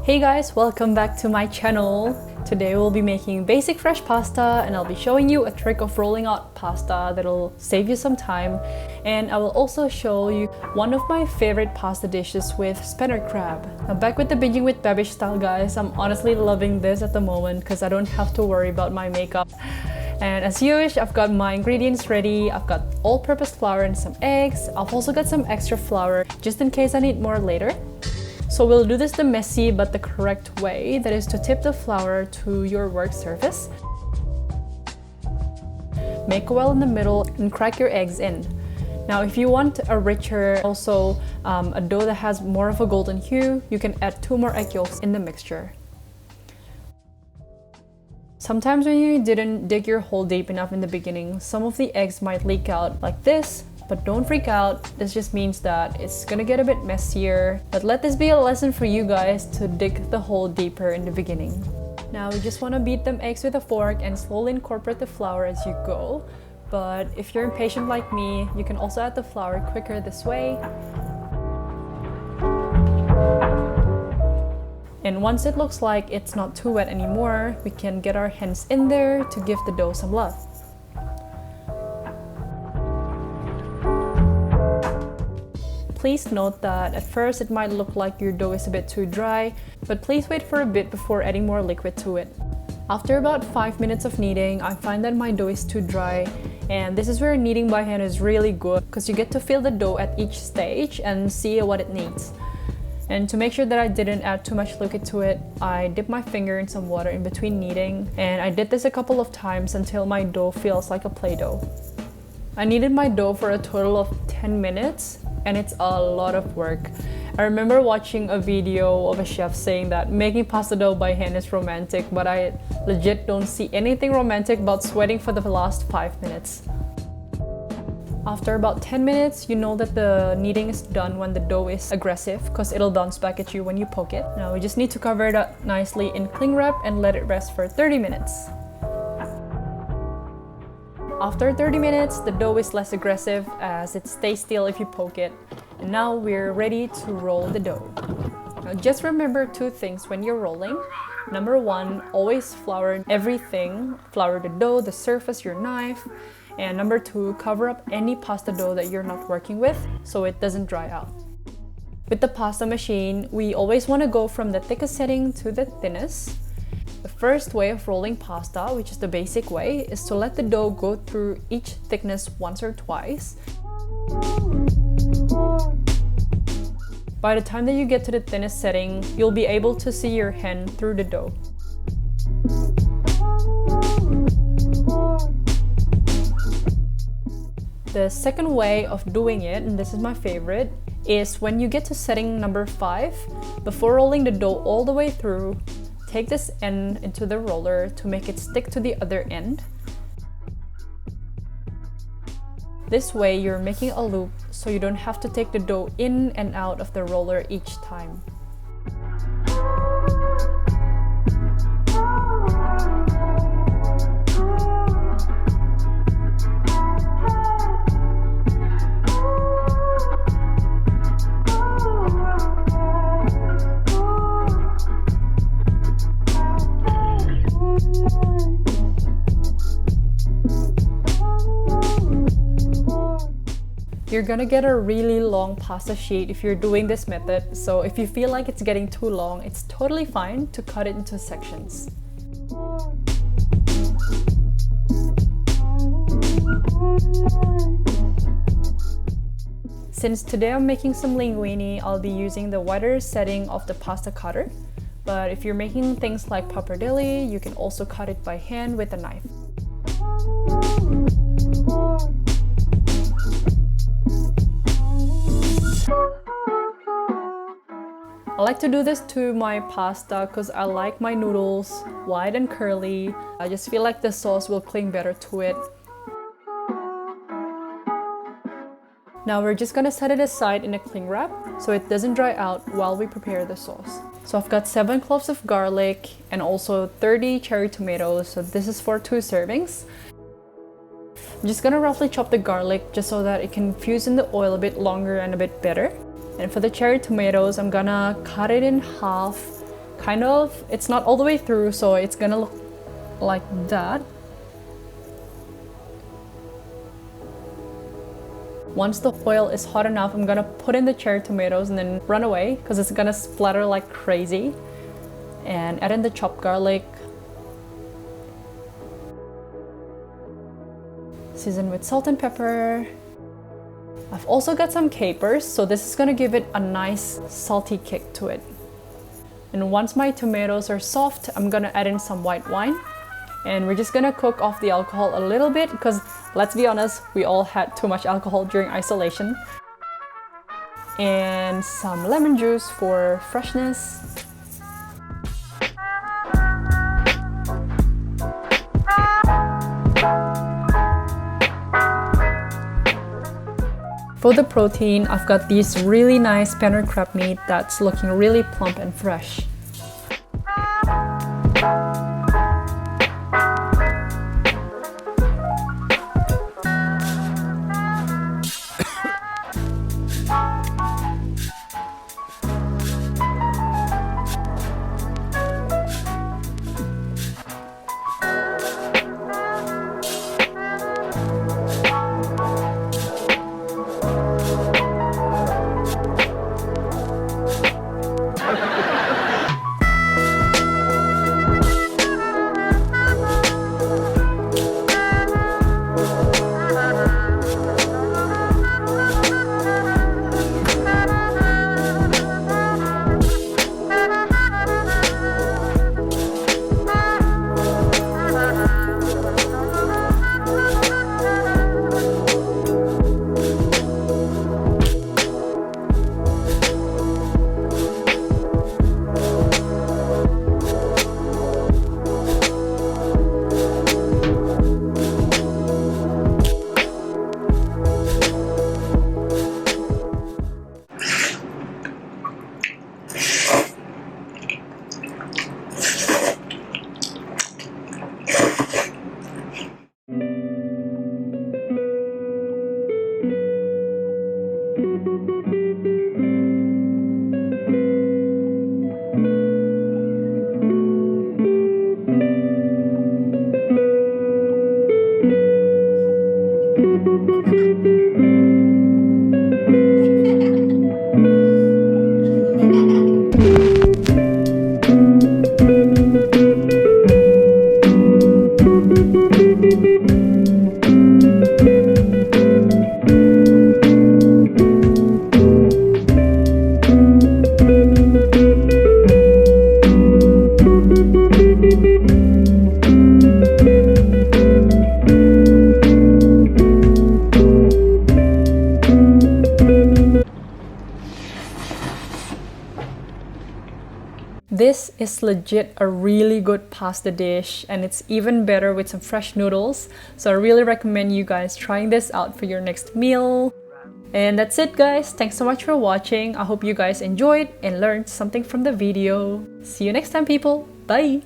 Hey guys, welcome back to my channel. Today we'll be making basic fresh pasta and I'll be showing you a trick of rolling out pasta that'll save you some time, and I will also show you one of my favorite pasta dishes with spinner crab. Now back with the binging with Babish style guys, I'm honestly loving this at the moment because I don't have to worry about my makeup. And as you wish, I've got my ingredients ready. I've got all-purpose flour and some eggs. I've also got some extra flour just in case I need more later. So we'll do this the messy but the correct way, that is to tip the flour to your work surface. Make a well in the middle and crack your eggs in. Now if you want a richer, also a dough that has more of a golden hue, you can add 2 more egg yolks in the mixture. Sometimes when you didn't dig your hole deep enough in the beginning, some of the eggs might leak out like this. But don't freak out, this just means that it's gonna get a bit messier. But let this be a lesson for you guys to dig the hole deeper in the beginning. Now we just wanna beat them eggs with a fork and slowly incorporate the flour as you go. But if you're impatient like me, you can also add the flour quicker this way. And once it looks like it's not too wet anymore, we can get our hands in there to give the dough some love. Please note that at first it might look like your dough is a bit too dry, but please wait for a bit before adding more liquid to it. After about 5 minutes of kneading, I find that my dough is too dry, and this is where kneading by hand is really good because you get to feel the dough at each stage and see what it needs. And to make sure that I didn't add too much liquid to it, I dipped my finger in some water in between kneading, and I did this a couple of times until my dough feels like a Play-Doh. I kneaded my dough for a total of 10 minutes, and it's a lot of work. I remember watching a video of a chef saying that making pasta dough by hand is romantic, but I legit don't see anything romantic about sweating for the last 5 minutes. After about 10 minutes, you know that the kneading is done when the dough is aggressive because it'll bounce back at you when you poke it. Now we just need to cover it up nicely in cling wrap and let it rest for 30 minutes. After 30 minutes, the dough is less aggressive as it stays still if you poke it. And now we're ready to roll the dough. Now just remember 2 things when you're rolling. Number 1, always flour everything. Flour the dough, the surface, your knife. And number 2, cover up any pasta dough that you're not working with so it doesn't dry out. With the pasta machine, we always want to go from the thickest setting to the thinnest. The first way of rolling pasta, which is the basic way, is to let the dough go through each thickness once or twice. By the time that you get to the thinnest setting, you'll be able to see your hand through the dough. The second way of doing it, and this is my favorite, is when you get to setting number 5, before rolling the dough all the way through, take this end into the roller to make it stick to the other end. This way you're making a loop so you don't have to take the dough in and out of the roller each time. You're gonna get a really long pasta sheet if you're doing this method, so if you feel like it's getting too long, it's totally fine to cut it into sections. Since today I'm making some linguine, I'll be using the wider setting of the pasta cutter. But if you're making things like pappardelle, you can also cut it by hand with a knife. I like to do this to my pasta because I like my noodles wide and curly. I just feel like the sauce will cling better to it. Now we're just gonna set it aside in a cling wrap so it doesn't dry out while we prepare the sauce. So I've got 7 cloves of garlic and also 30 cherry tomatoes, so this is for 2 servings. I'm just gonna roughly chop the garlic just so that it can fuse in the oil a bit longer and a bit better. And for the cherry tomatoes, I'm gonna cut it in half kind of, it's not all the way through, so it's gonna look like that. Once the oil is hot enough, I'm gonna put in the cherry tomatoes and then run away because it's gonna splatter like crazy. And add in the chopped garlic. Season with salt and pepper. I've also got some capers, so this is gonna give it a nice salty kick to it. And once my tomatoes are soft, I'm gonna add in some white wine. And we're just gonna cook off the alcohol a little bit because let's be honest, we all had too much alcohol during isolation. And some lemon juice for freshness. For the protein, I've got these really nice panner crab meat that's looking really plump and fresh. This is legit a really good pasta dish, and it's even better with some fresh noodles. So I really recommend you guys trying this out for your next meal. And that's it, guys. Thanks so much for watching. I hope you guys enjoyed and learned something from the video. See you next time, people. Bye!